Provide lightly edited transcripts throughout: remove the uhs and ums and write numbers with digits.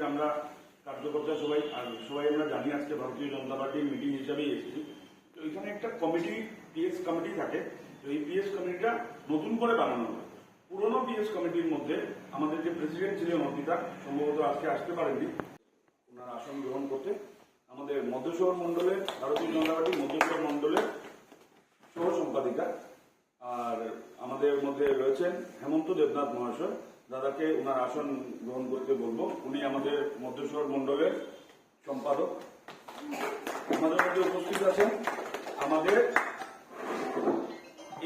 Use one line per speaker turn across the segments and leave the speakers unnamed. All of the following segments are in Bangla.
আমরা কার্যকর্তা সবাই আমরা জানি আজকে ভারতীয় জনতা পার্টির মিটিং হিসাবেই এসেছি। তো এখানে একটা কমিটি, পিএস কমিটি থাকে। তো এই পিএস কমিটিটা নতুন করে বানানো হয়। পুরনো পিএস কমিটির মধ্যে আমাদের যে প্রেসিডেন্ট ছিলেন অর্পিতা, সম্ভবত আজকে আসতে পারেননি ওনার আসন গ্রহণ করতে। আমাদের মধ্যশহর মন্ডলের, ভারতীয় জনতা পার্টির মধ্যশহর মন্ডলের সহ সম্পাদিকা, আর আমাদের মধ্যে রয়েছেন হেমন্ত দেবনাথ মহাশয়। দাদাকে ওনার আসন গ্রহণ করতে বলবো। উনি আমাদের মধ্যশহর মন্ডলের সম্পাদক। আমাদের মধ্যে উপস্থিত আছেন আমাদের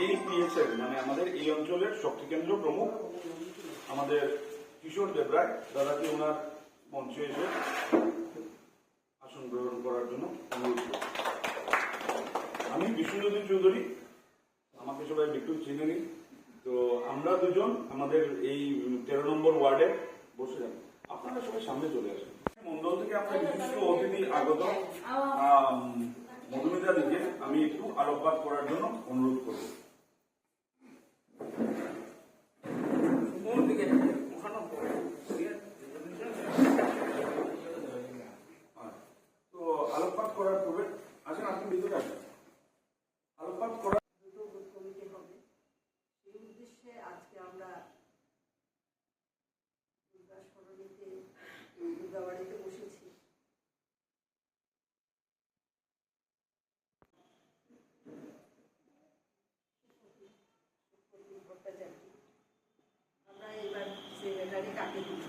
এই পিএস এর মানে আমাদের এই অঞ্চলের শক্তি কেন্দ্র প্রমুখ আমাদের কিশোর দেবরায়। দাদাকে ওনার মঞ্চে এসে আসন গ্রহণ করার জন্য অনুরোধ করব। আমি বিশ্বজ্যোতি চৌধুরী, আমাকে সবাই একটু চিনে নিন। তো আমরা দুজন আমাদের এই 13 নম্বর ওয়ার্ডে বসে যান। আপনারা সবাই সামনে চলে আসেন। মন্ডল থেকে আপনার বিশিষ্ট অতিথি আগত মধুমিতা দিকে আমি একটু আলোকপাত করার জন্য অনুরোধ করব। তো আলোকপাত করার পূর্বে আসেন, আপনি ভিতরে আসেন। আলোকপাত করার
কমিটি হবে, সেই উদ্দেশ্যে আজকে আমরা দুর্গা সরণিতে দুর্গাবাড়িতে বসেছি। আমরা এবার সেক্রেটারি কাকে দিই,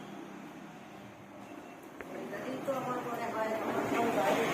সেক্রেটারি তো আমার মনে হয় আমার সব বাইরে